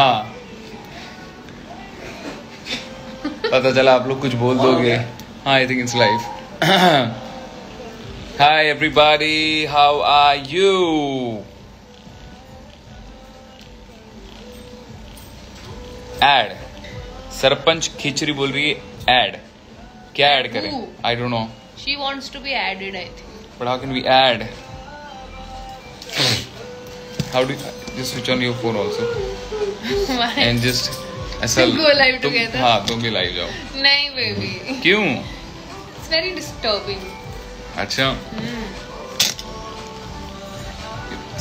हाँ पता चला आप लोग कुछ बोल दोगे. हाँ I think it's live. Hi everybody, how are you? Add Sarpanch Khichdi बोल रही है एड. क्या ऐड करें? I don't know. She wants to be added, I think. But how can we add? How do you just switch on your phone also? Why? And just ऐसा Go live together. हाँ तुम भी live जाओ. नहीं baby. क्यों? It's very disturbing. अच्छा.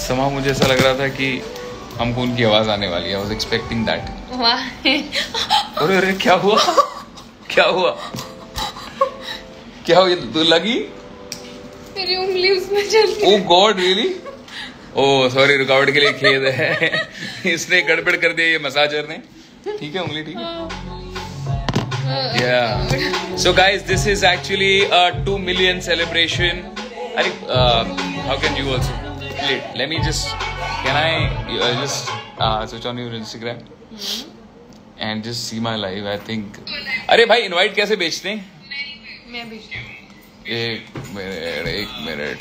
समा मुझे ऐसा लग रहा था कि हमको उनकी आवाज आने वाली है. I was expecting that. Why? अरे अरे क्या हुआ? क्या हुआ? क्या हुआ? तो लगी? मेरी उंगली उसमें चल गई. Oh God, really? Oh sorry, रुकावट के लिए खेद है. इसने गड़बड़ कर दिया ये मसाजर ने. ठीक है उंगली ठीक है. Yeah. So guys, this is actually a 2 million celebration. How can you also? Wait, let me just. Can I just switch on your Instagram and just see my live? I think. अरे भाई invite कैसे बेचते हैं? मैं भेजती हूँ. एक minute.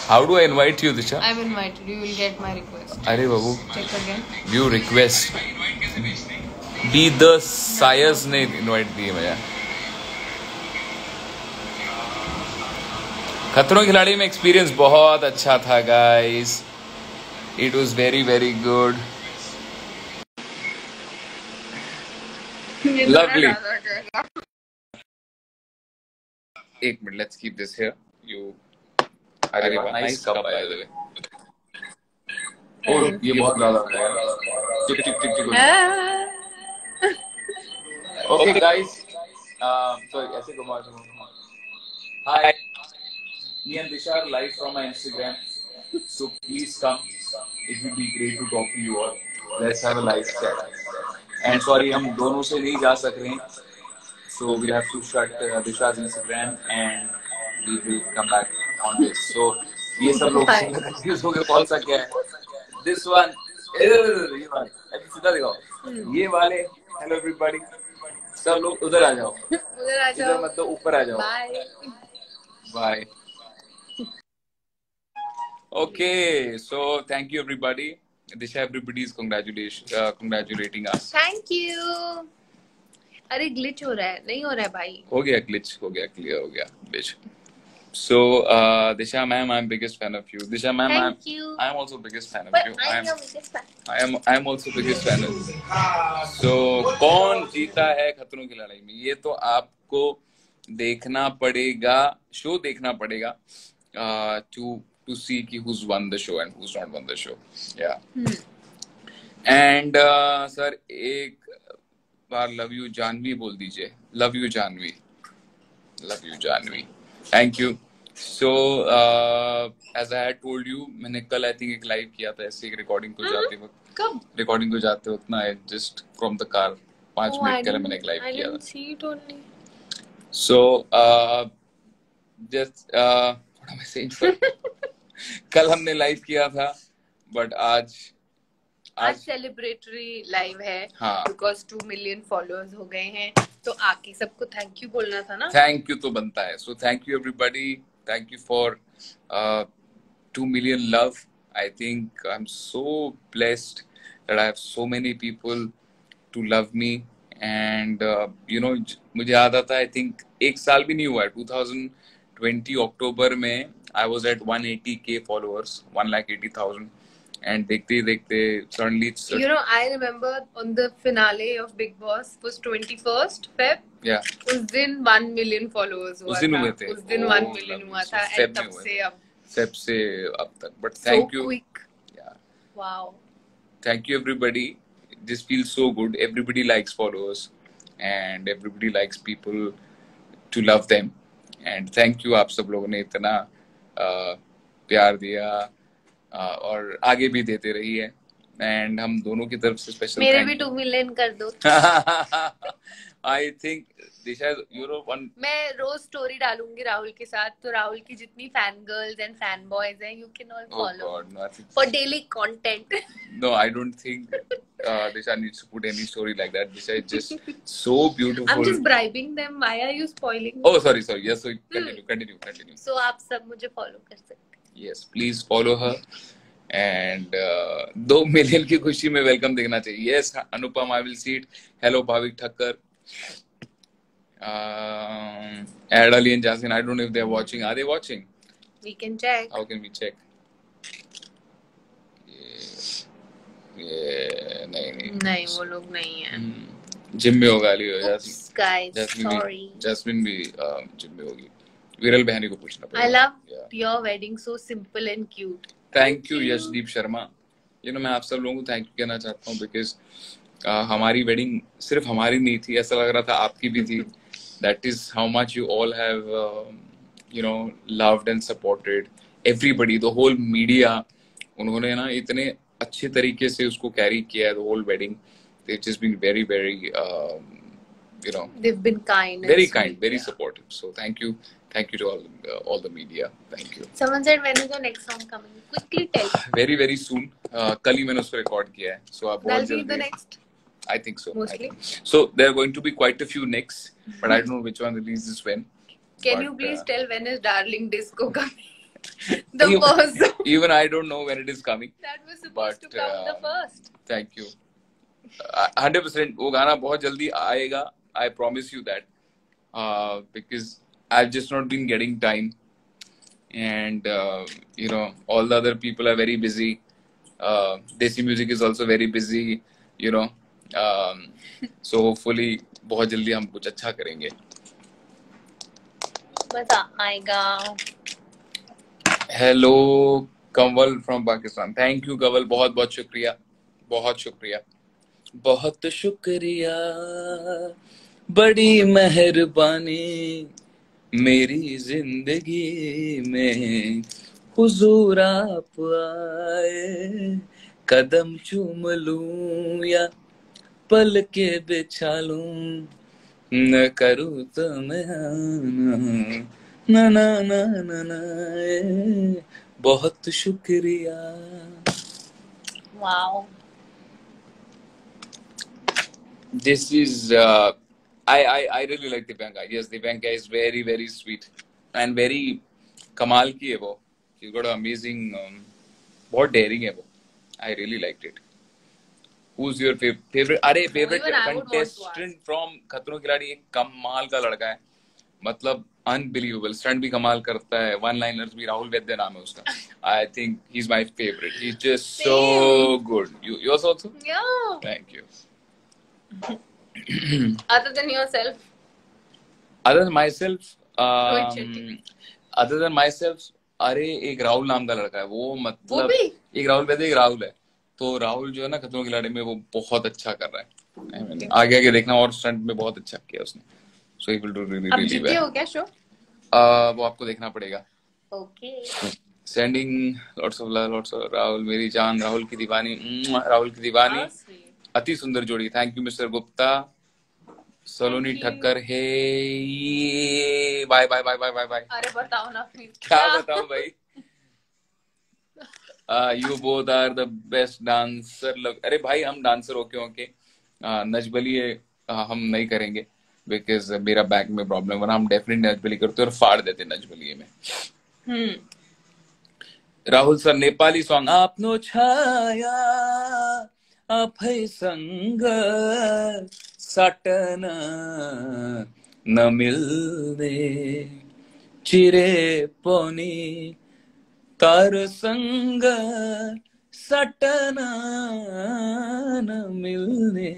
How do I invite you, Disha? I've invited you. You will get my request. अरे बाबू. Check again. View request. Be the Sayers ने इनवाइट दिए मुझे. खतरों के खिलाड़ी में एक्सपीरियंस बहुत अच्छा था guys. It was very very good. Lovely. एक minute, let's keep this here. You. अरे वाह, nice cup by the way. और ये बहुत ज्यादा है. टिक टिक टिक टिक. Okay guys. Sorry, ऐसे घुमा. Hi. Me and Disha are live from my Instagram. So please come. It would be great to talk to you all. Let's have a live chat. And sorry, हम दोनों से नहीं जा सक रहे हैं. So we have to shut Disha's Instagram and we will come back on this. So ये सब लोग confuse हो गए कौन सा क्या है. This one, ये वाले, अभी सीधा दिखाओ. ये वाले, hello everybody. सब लोग उधर आ जाओ. उधर आ जाओ. इधर मतलब ऊपर आ जाओ. Bye. Bye. Okay, so thank you everybody. Disha, everybody is congratulating us. Thank you. अरे ग्लिच हो रहा है. नहीं हो रहा है भाई. हो गया ग्लिच, हो गया, क्लियर हो गया bitch. So Disha ma'am, I'm biggest fan of you. Disha ma'am, Thank you. I'm also biggest fan of But you. I'm your biggest fan. I'm also biggest fan of you. So कौन जीता है खतरों की लड़ाई में, ये तो आपको देखना पड़ेगा, शो देखना पड़ेगा to see कि who's won the show and who's not won the show. Yeah. And sir एक बार लव यू जानवी बोल दीजिए. Love you Janvi. Love you Janvi. Thank you. So as I had told you, मैंने कल आई थिंक एक live किया था ऐसे एक रिकॉर्डिंग को जाते वक्त. कब? रिकॉर्डिंग को जाते वक्त ना, just from the car 5 minute पहले मैंने एक लाइव किया था. So just what am I saying. कल हमने लाइव किया था बट आज सेलिब्रेटरी लाइव है. हाँ. बिकॉज 2 मिलियन फॉलोअर्स हो गए हैं तो आके सबको थैंक यू बोलना था ना. थैंक यू तो बनता है. So thank you everybody. Thank you for 2 million love. I think I am so blessed that I have so many people to love me. And you know मुझे याद आता है, आई थिंक एक साल भी नहीं हुआ है, 2020 अक्टूबर में I was at 180K followers, 1,80,000. And देखते देखते suddenly you know, I remember on the finale of Big Boss was 21st Feb. Yeah. उस दिन 1 million followers हुआ था. उस दिन हुए थे. उस दिन 1 million हुआ था. And तब से अब. Feb से अब तक. But thank you. So quick. Yeah. Wow. Thank you everybody. This feels so good. Everybody likes followers and everybody likes people to love them. And thank you आप सब लोगों ने इतना प्यार दिया और आगे भी देते रही है. एंड हम दोनों की तरफ से स्पेशल मेरे भी 2 मिलियन कर दो. I think Disha one. मैं रोज स्टोरी डालूंगी राहुल के साथ, तो राहुल की जितनी fan girls and fan boys हैं, you can all follow for daily content. No, I don't think Disha needs to put any story like that. Disha is just so beautiful. I'm just bribing them. Why are you spoiling? Oh, sorry. Yes, so continue. So आप सब मुझे follow कर सकते हैं. Yes, please follow her. And 2 million की खुशी में welcome देखना चाहिए. Yes, Anupam, I will see it. Hello, Bhavik Thakkar. Add Ali and Jasmine. I don't know if they are watching. Are they watching? We can check. How can we check? नहीं वो लोग नहीं है. जिम में होगा अली. Jasmine भी जिम में होगी. विरल बहनी को पूछना पड़ेगा. I love your wedding, so simple and cute. Thank you Yashdeep Sharma. मैं आप सब लोगों को थैंक यू कहना चाहता हूँ बिकॉज हमारी वेडिंग सिर्फ हमारी नहीं थी, ऐसा लग रहा था आपकी भी थी. That is how much you all have loved and supported everybody, the whole media. उन्होंने ना इतने अच्छे तरीके से उसको कैरी किया है, the whole wedding. They've just been very very they've been kind, very kind, very supportive. So thank you to all the media. Thank you. Someone said when is your next song coming? Quickly tell. Very very soon. कल ही मैंने उसको record किया है. So आप बहुत जल्दी. The next. I think so. Mostly. So there are going to be quite a few next, but I don't know which one releases when. Can you please tell when is Darling Disco coming? The first. Even I don't know when it is coming. That was supposed to come the first. Thank you. 100% वो गाना बहुत जल्दी आएगा. I promise you that. Because I've just not been getting time, and all the other people are very busy. Desi Music is also very busy. So hopefully बहुत जल्दी हम कुछ अच्छा करेंगे. मजा आएगा. Hello Kanwal from Pakistan. Thank you Kanwal, बहुत बहुत शुक्रिया. बहुत शुक्रिया, बड़ी मेहरबानी मेरी जिंदगी में हुजूर आप आए. कदम चूम लूं या पल के बिछा लूं, न करूं तो मैं ना बहुत शुक्रिया. Wow. This is I really like Dipanka. Yes, Dipanka is very very sweet and very कमाल की है वो. She's got an amazing बहुत daring है वो. I really liked it. Who's your favorite? अरे favorite contestant from खतरों के खिलाड़ी. एक कमाल का लड़का है, मतलब unbelievable. स्टंट भी कमाल करता है, वन लाइनर्स भी. राहुल वैद्य नाम है उसका. I think he's my favorite. He's just so good. Yours also? Yeah. Thank you. Other than yourself? Other than myself, अरे एक राहुल नाम का लड़का है वो, मतलब एक राहुल वैद्य, एक राहुल है. तो राहुल जो है ना खतरों के खिलाड़ी में वो बहुत अच्छा कर रहा है. आगे देखना, और स्टंट में बहुत अच्छा किया उसने. So he will do really really well. हो क्या शो? वो आपको देखना पड़ेगा. Okay. Sending lots of love, lots of Rahul मेरी जान, राहुल की दीवानी. अति सुंदर जोड़ी. Thank you mister Gupta. Saloni Thakkar. Hey bye. अरे बताओ ना प्लीज. क्या बताऊं भाई. You both are the best dancer. अरे भाई हम डांसर होके नजबली हम नहीं करेंगे बिकॉज मेरा बैक में प्रॉब्लम है. हम डेफिनेटली नजबली करते और फाड़ देते नजबली में. Rahul sir Nepali song. आपनो छाया आफै संग सटन न मिल्ने चिरे पनि तार संग सटन न मिल्ने.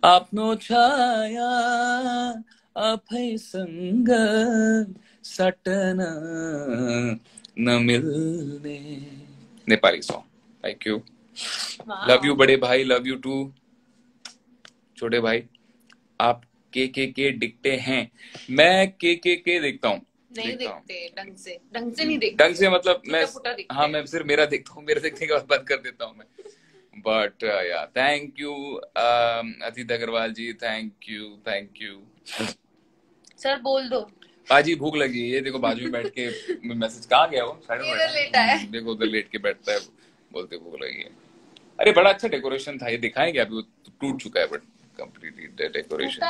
आपनो छाया आफै संग सटन न मिल्ने. Nepali song. Thank you. Love you बड़े भाई. लव यू टू छोटे भाई. आप के दिखते हैं. मैं के देखता हूँ. नहीं देखते ढंग से नहीं देखते. ढंग से मतलब मैं, हाँ मैं सिर्फ मेरा देखता हूँ. मेरे देखने के बाद बंद कर देता हूँ मैं. But yeah thank you Atit Agarwal ji, thank you. Sir बोल दो। बाजी भूख लगी है, ये देखो बाजू में बैठ के मैसेज, कहाँ गया वो, साइड में इधर लेटा है। देखो उधर लेट के बैठता है, बोलते भूख लगी है। अरे बड़ा अच्छा डेकोरेशन था, ये दिखाएं क्या? अभी वो टूट चुका है बट कंप्लीटली डेकोरेशन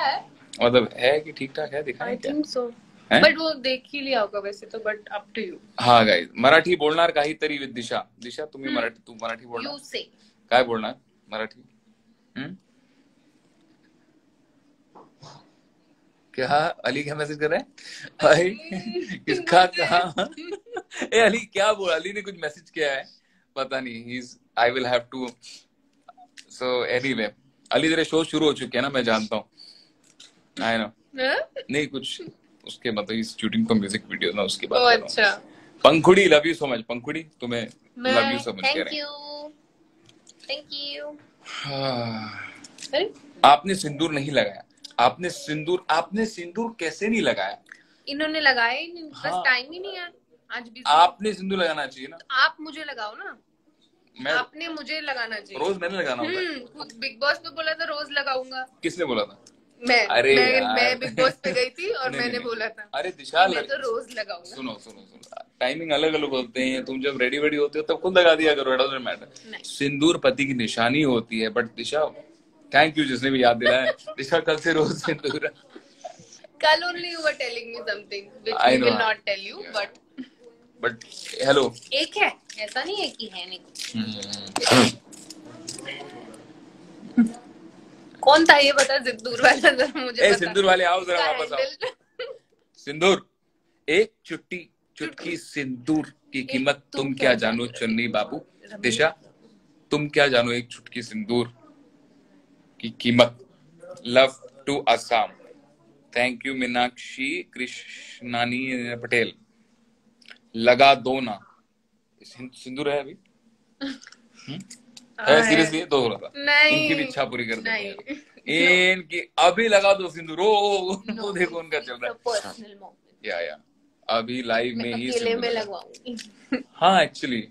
मतलब है कि ठीक ठाक है, दिखाएं क्या? I think so. बट वो देख ही लिया होगा वैसे तो, बट अप टू यू। हाँ गाइस, मराठी बोलणार काहीतरी विथ दिशा। दिशा तुम्ही मराठी, तू मराठी बोलणार, यू से काय बोलणार मराठी? क्या अली क्या मैसेज कर रहे हैं भाई? किसका कहा? ए अली क्या बोला? अली ने कुछ मैसेज किया है, पता नहीं। He is, I will have to, so anyway Ali तेरे शो शुरू हो चुके हैं ना, मैं जानता हूँ। आई नो नहीं कुछ उसके मतलब शूटिंग फॉर म्यूजिक वीडियो ना, उसके बाद। अच्छा पंखुड़ी, लव यू सो मच पंखुड़ी, तुम्हें लव यू सो मच कह रहे हैं। Thank you. आपने सिंदूर नहीं लगाया, आपने सिंदूर कैसे नहीं लगाया? इन्होंने लगाया ही नहीं, बस टाइम ही नहीं है आज भी। आपने सिंदूर लगाना चाहिए ना। आप मुझे लगाओ ना, आपने मुझे लगाना चाहिए। रोज मैंने लगाना होता है। बिग बॉस पे बोला था रोज लगाऊंगा। किसने बोला था? मैं बिग बॉस पे गई थी और मैंने बोला था अरे दिशा मैं तो रोज लगाऊंगा। सुनो टाइमिंग अलग अलग होते हैं, तुम जब रेडी वेडी होते हो तब खुद लगा दिया करो, इट डजंट मैटर। सिंदूर पति की निशानी होती है। बट दिशा थैंक यू जिसने भी याद दिलाया। दिशा कल से रोज सिंदूर। कल only you were telling me something which I will not tell you, but hello एक है, ऐसा नहीं है कि है नहीं। कौन था ये बता, सिंदूर वाला जरा मुझे बता। सिंदूर वाले आओ जरा वापस आओ। सिंदूर, एक चुटकी सिंदूर की कीमत तुम क्या जानो चन्नी बाबू। दिशा तुम क्या जानो एक चुटकी सिंदूर की कीमत। Love to Assam. Thank you Meenakshi Krishnani Patel. लगा दो ना सिंदूर है अभी है सीरियसली दो हो रहा था। इनकी भी इच्छा पूरी कर देंगे इनकी। अभी लगा दो सिंदूर। वो देखो उनका चल रहा है। या अभी लाइव में ही में लगवाऊंगी। हाँ एक्चुअली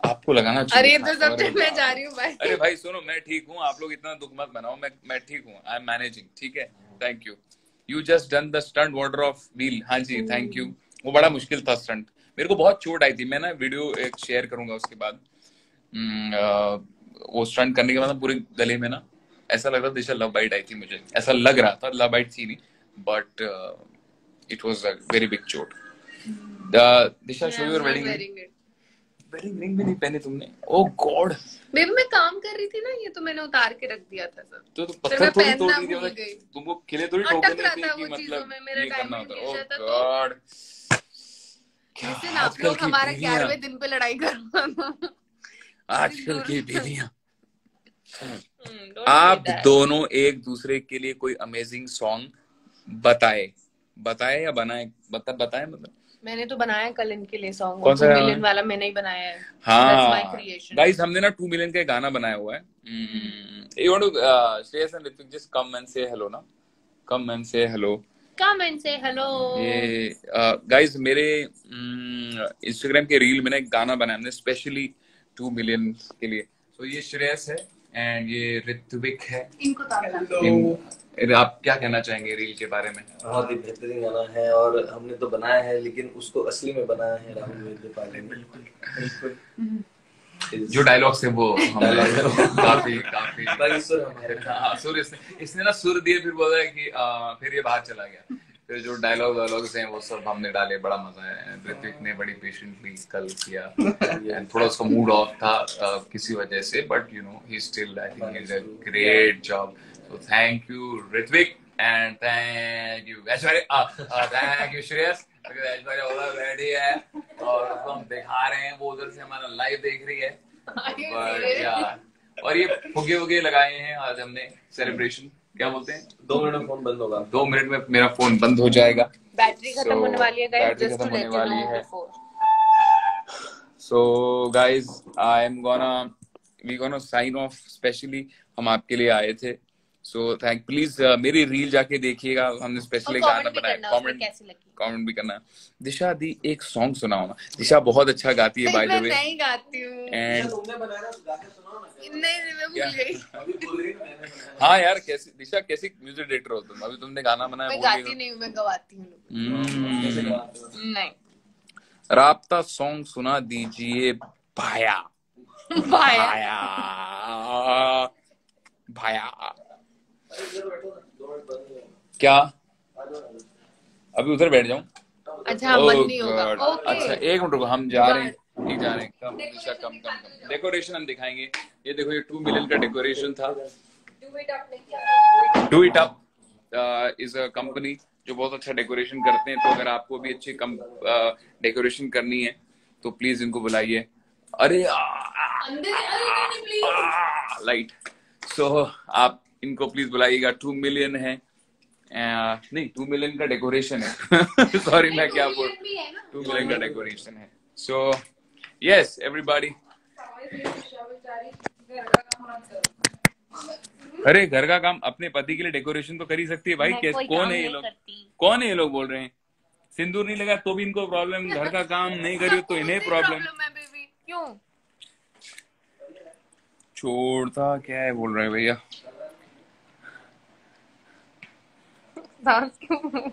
आपको लगाना चाहिए। अरे तो सब मैं जा रही हूँ भाई। अरे भाई सुनो, मैं ठीक हूँ, आप लोग इतना दुख मत मनाओ, मैं ठीक हूँ, आई एम मैनेजिंग। ठीक है, thank you. You just done the stunt water of wheel. हाँ जी थैंक यू। वो बड़ा मुश्किल था स्टंट, मेरे को बहुत चोट आई थी। मैं ना वीडियो एक शेयर करूंगा उसके बाद। वो स्टंट करने के बाद पूरे गले में ना ऐसा लग रहा था दिशा लव बाइट आई थी, मुझे ऐसा लग रहा था। लव बाइट थी नहीं but it was a very big चोट। दिशा शो योर वेडिंग रिंग भी नहीं पहनी तुमने। ओह गॉड बेबी मैं काम कर रही थी ना, ये तो मैंने उतार के रख दिया था सब। तो पत्थर थोड़ी तोड़ दी थी, तुमको किले थोड़ी ठोकने थे कि मतलब ये करना होता। ओह गॉड क्या आप लोग हमारे 11वें दिन पे लड़ाई करो। आजकल की बीवियां। आप दोनों एक दूसरे के लिए कोई अमेजिंग सॉन्ग बताए या बनाए? बताए मतलब मैंने तो बनाया कल इनके लिए सॉन्ग। कौन सा 2 मिलियन वाला मैंने ही बनाया है। हाँ गाइस हमने ना 2 मिलियन का गाना बनाया हुआ है। You want to Shreyas and Ritvik just come and say hello ना? Come and say hello. Come and say hello. ये गाइस मेरे इंस्टाग्राम के रील में ना एक गाना बनाया हमने स्पेशली 2 मिलियन के लिए। तो ये श्रेयस है एंड ये ऋत्विक है। आप क्या कहना चाहेंगे रील के बारे में? बहुत ही बेहतरीन गाना है और हमने तो बनाया है लेकिन उसको असली में बनाया है राहुल वेदपाल ने। बिल्कुल जो डायलॉग्स है वो काफी सुर इसने ना सुर दिए, फिर बोला है कि फिर ये बाहर चला गया। फिर जो डायलॉग्स हैं वो सब हमने डाले, बड़ा मजा है। ऋत्विक ने बड़ी पेशेंटली कल किया एंड थोड़ा उसका मूड ऑफ था किसी वजह से, but you know he still I think is a great job. So thank you Ritvik and thank you Aishwarya, thank you Shreyas, because Aishwarya उधर बैठी है और उसको हम दिखा रहे हैं, वो उधर से हमारा लाइव देख रही है। But yeah, और ये फुगे वुगे लगाए हैं आज हमने सेलिब्रेशन। क्या बोलते हैं 2 मिनट में फोन बंद होगा। 2 मिनट में मेरा फोन बंद हो जाएगा। बैटरी खत्म होने वाली है guys, just to let you know before. So guys, we gonna sign off। Specially हम आपके लिए आए थे सो थैंक प्लीज मेरी रील जाके देखिएगा, हमने स्पेशली गाना बनाया, कमेंट भी करना। दिशा दी एक सॉन्ग सुनाओ ना। दिशा बहुत अच्छा गाती है बाय द वे। मैं नहीं गाती हूँ। नहीं मैं भूल गई। हाँ यार, कैसी दिशा, कैसी म्यूजिक डायरेक्टर हो तुम? अभी तुमने गाना बनाया। मैं गाती नहीं हूँ, मैं गवाती हूँ। नहीं। राब्ता सॉन्ग सुना दीजिए भाया। भाया भाया क्या? अभी उधर बैठ जाऊं? अच्छा बंद नहीं होगा। अच्छा एक मिनट रुको, हम जा रहे हैं। ठीक जा रहे हैं। कम दिशा, कम डेकोरेशन हम दिखाएंगे। ये देखो, ये 2 मिलियन का डेकोरेशन था। Do it up is a company जो बहुत अच्छा डेकोरेशन करते हैं। तो अगर आपको भी अच्छी डेकोरेशन करनी है तो प्लीज इनको बुलाइए। अरे लाइट। सो आप इनको प्लीज बुलाइएगा। 2 मिलियन है, नहीं 2 मिलियन का डेकोरेशन है। सॉरी मैं क्या बोल, 2 मिलियन का डेकोरेशन है। So yes everybody. अरे घर का काम अपने पति के लिए डेकोरेशन तो कर ही सकती है भाई। कैसे, कौन है ये लोग, कौन है ये लोग बोल रहे हैं? सिंदूर नहीं लगा तो भी इनको प्रॉब्लम, घर का काम नहीं करी तो इन्हें प्रॉब्लम। क्यों छोड़ता क्या है बोल रहे भैया।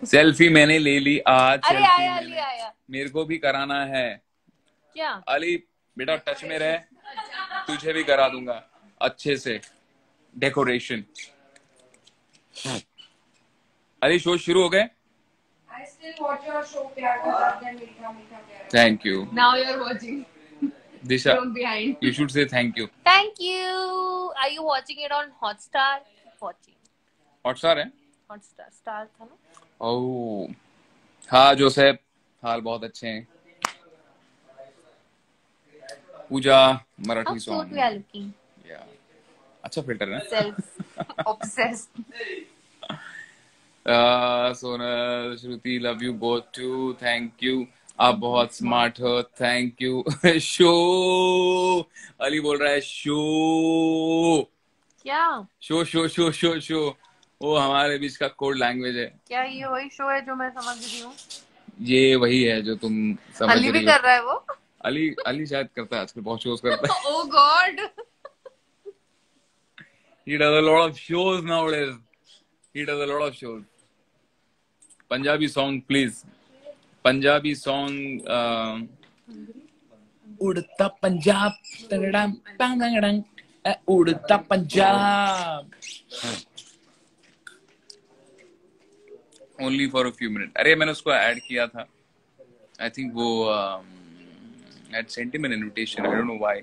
सेल्फी मैंने ले ली आज। अरे आया। मेरे को भी कराना है। क्या अली बेटा टच में रहे, तुझे भी करा दूंगा अच्छे से डेकोरेशन। अली शो शुरू हो गए? Thank you. Now you are watching Disha, behind. you should say thank you. Thank you. Are you watching it on Hotstar? Watching. Hotstar है? Hotstar Star था ना? ओह हाँ जोसेफ, हाल बहुत अच्छे हैं। Pooja Marathi song. How cute we are looking. Yeah. अच्छा filter है। Self obsessed. Sonal, Shruti, love you both too, thank you. आप बहुत स्मार्ट हो, थैंक यू। शो अली बोल रहा है शो। क्या show show show show show, वो हमारे बीच का कोड लैंग्वेज है। क्या ये वही शो है जो मैं समझ रही हूँ? ये वही है जो तुम समझ रही हो। अली भी कर रहा है वो। अली शायद करता है आजकल, बहुत शोज करता है। Oh God. He does a lot of shows nowadays. He does a lot of shows. Punjabi song please. Punjabi song उड़ता पंजाब तगड़म पंगड़म, उड़ता Punjab. Only for a few minute. अरे मैंने उसको ऐड किया था, आई थिंक वो had sent him an invitation. I don't know why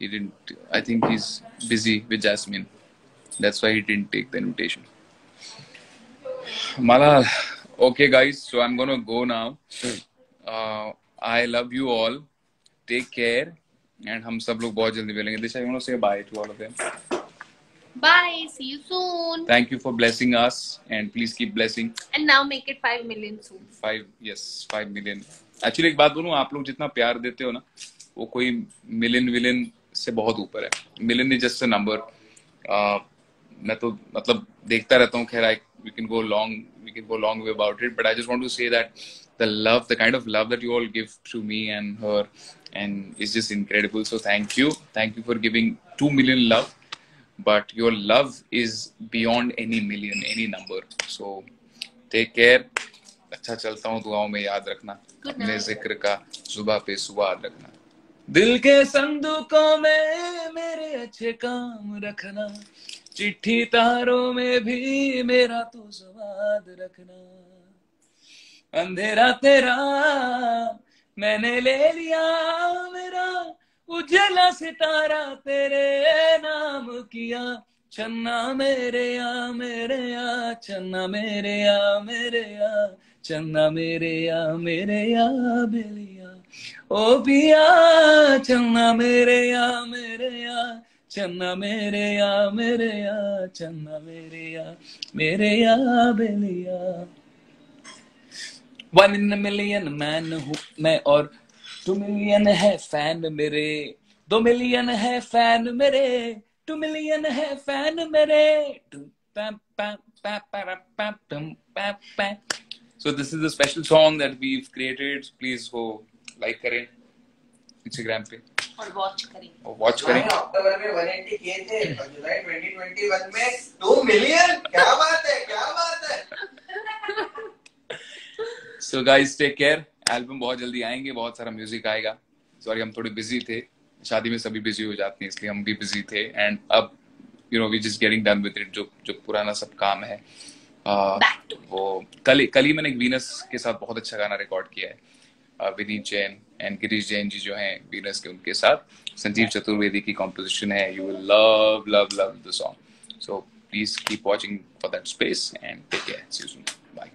he didn't. I think he's busy with Jasmine. That's why he didn't take the invitation. Malal. Okay guys, so I'm gonna go now. I love you all. Take care. And हम सब लोग बहुत जल्दी मिलेंगे। Disha, you want to say bye to all of them? Bye. See you soon. Thank you for blessing us, and please keep blessing. And now make it 5 million soon. 5 million. Actually एक बात बोलूं, आप लोग जितना प्यार देते हो ना, वो कोई मिलियन से बहुत ऊपर है। Million is just a number. मैं तो मतलब देखता रहता हूँ। खैर we can go long way about it, but I just want to say that the kind of love that you all give to me and her, and is just incredible. So thank you for giving 2 million love, but your love is beyond any million, any number. So take care. अच्छा चलता हूँ, दुआओं में याद रखना, अपने जिक्र का सुबह पे सुवाद रखना, दिल के संदूकों में मेरे अच्छे काम रखना, चिट्ठी तारों में भी मेरा तो स्वाद रखना, अंधेरा तेरा मैंने ले लिया, मेरा उजला सितारा तेरे नाम किया, चन्ना मेरे या चन्ना मेरे या चन्ना मेरे या बेलिया, ओ पिया चन्ना मेरे या चन्ना मेरे या चन्ना मेरे या बेलिया। 1 in a million मैन हूँ मैं, और 2 मिलियन है फैन मेरे, 2 मिलियन है फैन मेरे, 2 मिलियन है फैन मेरे, So this is the special song that we've created. Please go like करें Instagram पे और वॉच करें। अक्टूबर में 180 किए थे और जुलाई 2021 में 2 मिलियन। क्या बात है। So guys, take care. Album बहुत जल्दी आएंगे, बहुत सारा म्यूजिक आएगा। सॉरी हम थोड़े बिजी थे, शादी में सभी बिजी हो जाते हैं, इसलिए हम भी बिजी थे। एंड अब we just getting done with it. जो पुराना सब काम है वो कल ही मैंने एक वीनस के साथ बहुत अच्छा गाना रिकॉर्ड किया है। विनीत जैन एंड गिरीश जैन जी जो हैं वीनस के, उनके साथ संजीव चतुर्वेदी की कॉम्पोजिशन है। You will love love love the song. So please keep watching for that space and take care. See you soon. Bye.